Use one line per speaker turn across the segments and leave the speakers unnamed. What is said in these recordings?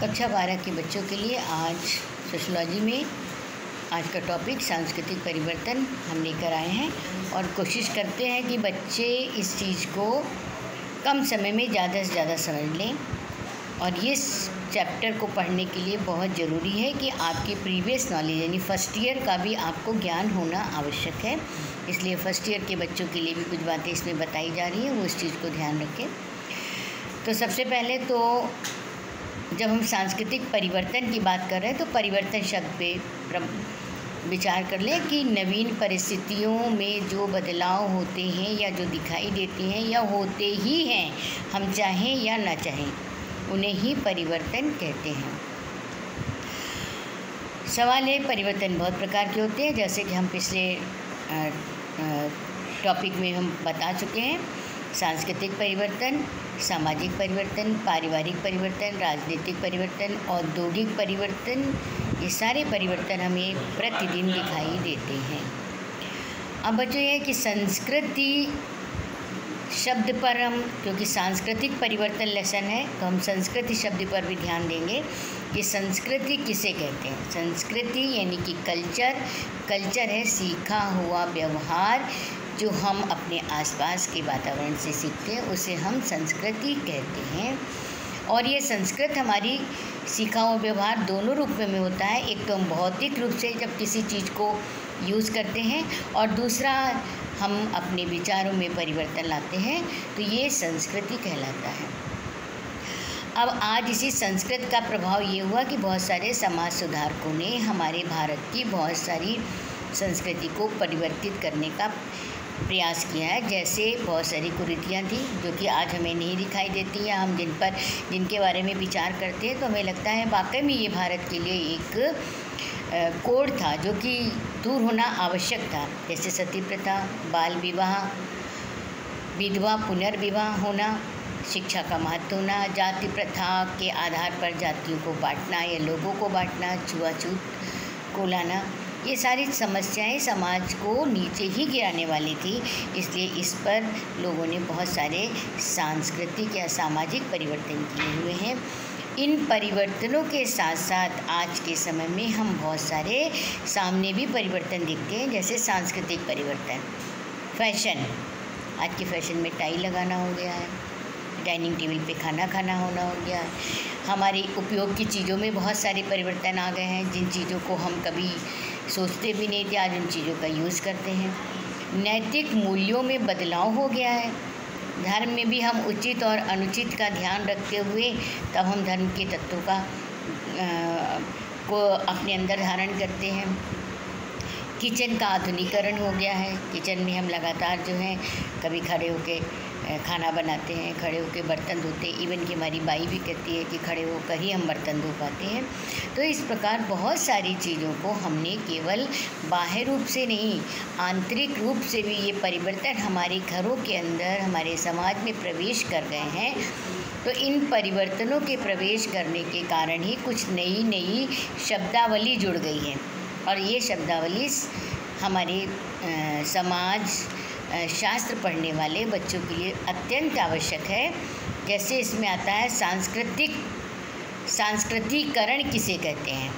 कक्षा 12 के बच्चों के लिए आज सोशलॉजी में आज का टॉपिक सांस्कृतिक परिवर्तन हम लेकर आए हैं और कोशिश करते हैं कि बच्चे इस चीज़ को कम समय में ज़्यादा से ज़्यादा समझ लें। और ये चैप्टर को पढ़ने के लिए बहुत ज़रूरी है कि आपकी प्रीवियस नॉलेज यानी फ़र्स्ट ईयर का भी आपको ज्ञान होना आवश्यक है। इसलिए फ़र्स्ट ईयर के बच्चों के लिए भी कुछ बातें इसमें बताई जा रही हैं, वो इस चीज़ को ध्यान रखें। तो सबसे पहले तो जब हम सांस्कृतिक परिवर्तन की बात कर रहे हैं तो परिवर्तन शब्द पे विचार कर लें कि नवीन परिस्थितियों में जो बदलाव होते हैं या जो दिखाई देते हैं या होते ही हैं, हम चाहें या ना चाहें, उन्हें ही परिवर्तन कहते हैं। सवाल है, परिवर्तन बहुत प्रकार के होते हैं, जैसे कि हम पिछले टॉपिक में हम बता चुके हैं। सांस्कृतिक परिवर्तन, सामाजिक परिवर्तन, पारिवारिक परिवर्तन, राजनीतिक परिवर्तन, औद्योगिक परिवर्तन, ये सारे परिवर्तन हमें प्रतिदिन दिखाई देते हैं। अब बच्चों ये कि संस्कृति शब्द पर हम, क्योंकि सांस्कृतिक परिवर्तन लेसन है तो हम संस्कृति शब्द पर भी ध्यान देंगे कि संस्कृति किसे कहते हैं। संस्कृति यानी कि कल्चर है सीखा हुआ व्यवहार जो हम अपने आसपास के वातावरण से सीखते हैं, उसे हम संस्कृति कहते हैं। और ये संस्कृत हमारी सीखा हुआ व्यवहार दोनों रूप में होता है। एक तो हम भौतिक रूप से जब किसी चीज़ को यूज़ करते हैं और दूसरा हम अपने विचारों में परिवर्तन लाते हैं, तो ये संस्कृति कहलाता है। अब आज इसी संस्कृत का प्रभाव ये हुआ कि बहुत सारे समाज सुधारकों ने हमारे भारत की बहुत सारी संस्कृति को परिवर्तित करने का प्रयास किया है। जैसे बहुत सारी कुरीतियाँ थी जो कि आज हमें नहीं दिखाई देती हैं। हम जिनके बारे में विचार करते हैं तो हमें लगता है वाकई में ये भारत के लिए एक कोड था जो कि दूर होना आवश्यक था। जैसे सती प्रथा, बाल विवाह, विधवा पुनर्विवाह होना, शिक्षा का महत्व होना, जाति प्रथा के आधार पर जातियों को बांटना या लोगों को बांटना, छुआछूत को लाना, ये सारी समस्याएं समाज को नीचे ही गिराने वाली थी। इसलिए इस पर लोगों ने बहुत सारे सांस्कृतिक या सामाजिक परिवर्तन किए हुए हैं। इन परिवर्तनों के साथ साथ आज के समय में हम बहुत सारे सामने भी परिवर्तन देखते हैं, जैसे सांस्कृतिक परिवर्तन। फैशन, आज के फैशन में टाई लगाना हो गया है, डाइनिंग टेबल पे खाना खाना होना हो गया है। हमारी उपयोग की चीज़ों में बहुत सारे परिवर्तन आ गए हैं, जिन चीज़ों को हम कभी सोचते भी नहीं थे, आज उन चीज़ों का यूज़ करते हैं। नैतिक मूल्यों में बदलाव हो गया है। धर्म में भी हम उचित और अनुचित का ध्यान रखते हुए तब हम धर्म के तत्वों को अपने अंदर धारण करते हैं। किचन का आधुनिकीकरण हो गया है। किचन में हम लगातार जो है कभी खड़े होके खाना बनाते हैं, खड़े होकर बर्तन धोते हैं। इवन कि हमारी बाई भी कहती है कि खड़े होकर ही हम बर्तन धो पाते हैं। तो इस प्रकार बहुत सारी चीज़ों को हमने केवल बाह्य रूप से नहीं, आंतरिक रूप से भी ये परिवर्तन हमारे घरों के अंदर, हमारे समाज में प्रवेश कर गए हैं। तो इन परिवर्तनों के प्रवेश करने के कारण ही कुछ नई शब्दावली जुड़ गई है। और ये शब्दावली हमारे समाज शास्त्र पढ़ने वाले बच्चों के लिए अत्यंत आवश्यक है। जैसे इसमें आता है सांस्कृतिकरण किसे कहते हैं।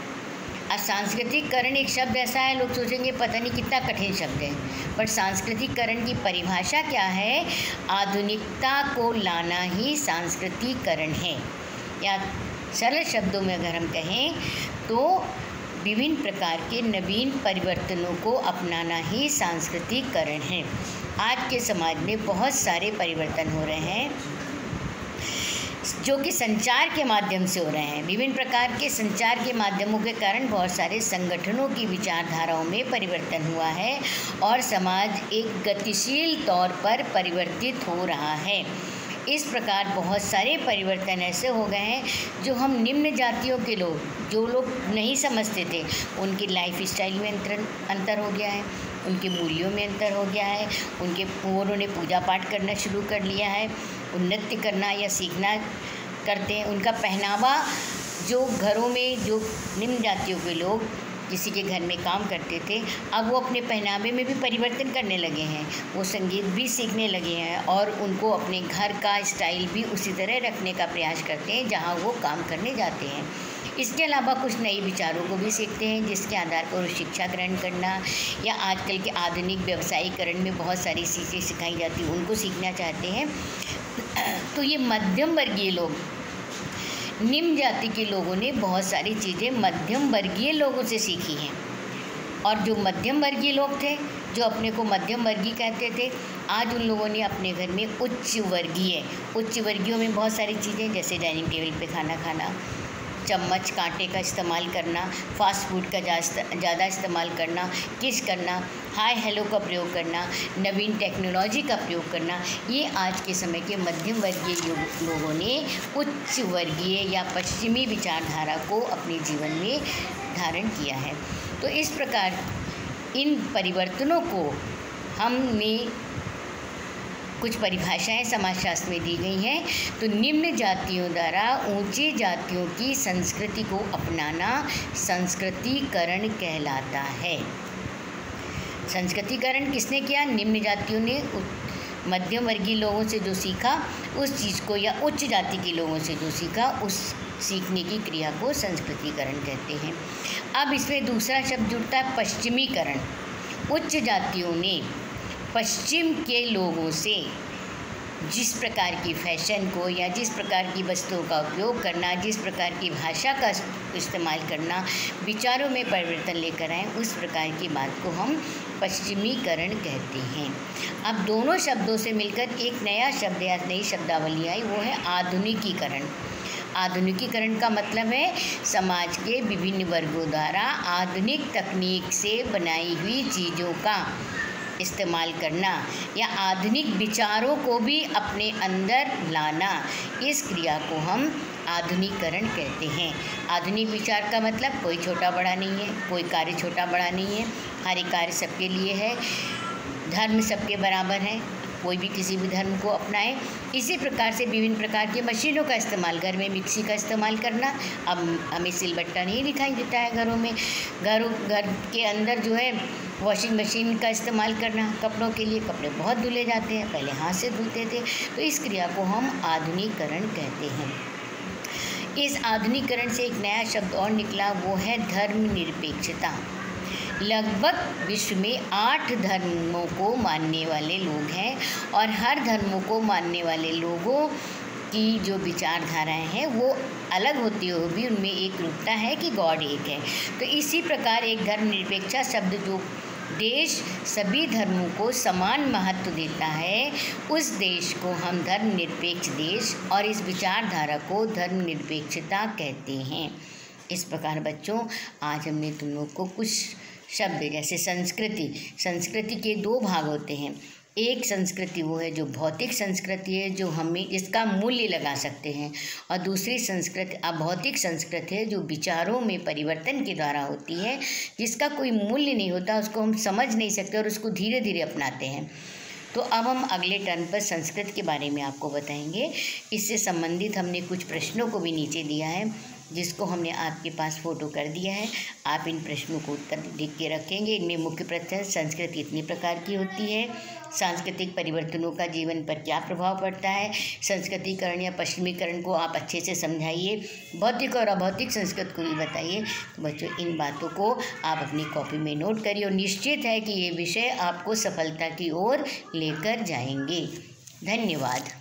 और सांस्कृतिकरण एक शब्द ऐसा है, लोग सोचेंगे पता नहीं कितना कठिन शब्द है, पर सांस्कृतिकरण की परिभाषा क्या है? आधुनिकता को लाना ही सांस्कृतिकरण है। या सरल शब्दों में अगर हम कहें तो विभिन्न प्रकार के नवीन परिवर्तनों को अपनाना ही सांस्कृतिकरण है। आज के समाज में बहुत सारे परिवर्तन हो रहे हैं जो कि संचार के माध्यम से हो रहे हैं। विभिन्न प्रकार के संचार के माध्यमों के कारण बहुत सारे संगठनों की विचारधाराओं में परिवर्तन हुआ है और समाज एक गतिशील तौर पर परिवर्तित हो रहा है। इस प्रकार बहुत सारे परिवर्तन ऐसे हो गए हैं जो हम निम्न जातियों के लोग, जो लोग नहीं समझते थे, उनकी लाइफ स्टाइल में अंतर हो गया है, उनके मूल्यों में अंतर हो गया है, उन्होंने पूजा पाठ करना शुरू कर लिया है, नृत्य करना या सीखना करते हैं। उनका पहनावा, जो घरों में जो निम्न जातियों के लोग किसी के घर में काम करते थे, अब वो अपने पहनावे में भी परिवर्तन करने लगे हैं, वो संगीत भी सीखने लगे हैं और उनको अपने घर का स्टाइल भी उसी तरह रखने का प्रयास करते हैं जहाँ वो काम करने जाते हैं। इसके अलावा कुछ नए विचारों को भी सीखते हैं, जिसके आधार पर वो शिक्षा ग्रहण करना या आजकल के आधुनिक व्यवसायीकरण में बहुत सारी चीज़ें सिखाई जाती हैं, उनको सीखना चाहते हैं। तो ये मध्यम वर्गीय लोग, निम्न जाति के लोगों ने बहुत सारी चीज़ें मध्यम वर्गीय लोगों से सीखी हैं। और जो मध्यम वर्गीय लोग थे, जो अपने को मध्यम वर्गीय कहते थे, आज उन लोगों ने अपने घर में उच्च वर्गीयों में बहुत सारी चीज़ें, जैसे डाइनिंग टेबल पे खाना खाना, चम्मच कांटे का इस्तेमाल करना, फास्ट फूड का ज़्यादा इस्तेमाल करना, किस करना, हाय हेलो का प्रयोग करना, नवीन टेक्नोलॉजी का प्रयोग करना, ये आज के समय के मध्यम वर्गीय लोगों ने उच्च वर्गीय या पश्चिमी विचारधारा को अपने जीवन में धारण किया है। तो इस प्रकार इन परिवर्तनों को हमें कुछ परिभाषाएं समाजशास्त्र में दी गई हैं। तो निम्न जातियों द्वारा ऊंची जातियों की संस्कृति को अपनाना संस्कृतिकरण कहलाता है। संस्कृतिकरण किसने किया? निम्न जातियों ने मध्यम वर्गीय लोगों से जो सीखा उस चीज़ को, या उच्च जाति के लोगों से जो सीखा उस सीखने की क्रिया को संस्कृतिकरण कहते हैं। अब इसमें दूसरा शब्द जुड़ता है पश्चिमीकरण। उच्च जातियों ने पश्चिम के लोगों से जिस प्रकार की फैशन को या जिस प्रकार की वस्तुओं का उपयोग करना, जिस प्रकार की भाषा का इस्तेमाल करना, विचारों में परिवर्तन लेकर आए, उस प्रकार की बात को हम पश्चिमीकरण कहते हैं। अब दोनों शब्दों से मिलकर एक नया शब्द या नई शब्दावली आई, वो है आधुनिकीकरण। आधुनिकीकरण का मतलब है समाज के विभिन्न वर्गों द्वारा आधुनिक तकनीक से बनाई हुई चीज़ों का इस्तेमाल करना या आधुनिक विचारों को भी अपने अंदर लाना, इस क्रिया को हम आधुनिकीकरण कहते हैं। आधुनिक विचार का मतलब कोई छोटा बड़ा नहीं है, कोई कार्य छोटा बड़ा नहीं है, हर एक कार्य सबके लिए है, धर्म सबके बराबर है, कोई भी किसी भी धर्म को अपनाए। इसी प्रकार से विभिन्न प्रकार की मशीनों का इस्तेमाल, घर में मिक्सी का इस्तेमाल करना, अब हमें सिलबट्टा नहीं दिखाई देता है घरों में, घर के अंदर जो है वॉशिंग मशीन का इस्तेमाल करना, कपड़ों के लिए कपड़े बहुत धुले जाते हैं, पहले हाथ से धुलते थे। तो इस क्रिया को हम आधुनिकीकरण कहते हैं। इस आधुनिकीकरण से एक नया शब्द और निकला, वो है धर्मनिरपेक्षता। लगभग विश्व में 8 धर्मों को मानने वाले लोग हैं और हर धर्मों को मानने वाले लोगों की जो विचारधाराएं हैं वो अलग होती हुई भी उनमें एक रूपता है कि गॉड एक है। तो इसी प्रकार एक धर्मनिरपेक्ष शब्द जो देश सभी धर्मों को समान महत्व देता है, उस देश को हम धर्मनिरपेक्ष देश और इस विचारधारा को धर्मनिरपेक्षता कहते हैं। इस प्रकार बच्चों, आज हमने तुम लोग को कुछ शब्द, जैसे संस्कृति के 2 भाग होते हैं। एक संस्कृति वो है जो भौतिक संस्कृति है, जो हमें इसका मूल्य लगा सकते हैं, और दूसरी संस्कृति अभौतिक संस्कृति है, जो विचारों में परिवर्तन के द्वारा होती है, जिसका कोई मूल्य नहीं होता, उसको हम समझ नहीं सकते और उसको धीरे धीरे अपनाते हैं। तो अब हम अगले टर्न पर संस्कृत के बारे में आपको बताएंगे। इससे संबंधित हमने कुछ प्रश्नों को भी नीचे दिया है, जिसको हमने आपके पास फ़ोटो कर दिया है। आप इन प्रश्नों को उत्तर लिख के रखेंगे। इनमें मुख्य प्रश्न, संस्कृति कितनी प्रकार की होती है, सांस्कृतिक परिवर्तनों का जीवन पर क्या प्रभाव पड़ता है, संस्कृतिकरण या पश्चिमीकरण को आप अच्छे से समझाइए, भौतिक और अभौतिक संस्कृति को भी बताइए। तो बच्चों, इन बातों को आप अपनी कॉपी में नोट करिए और निश्चित है कि ये विषय आपको सफलता की ओर लेकर जाएंगे। धन्यवाद।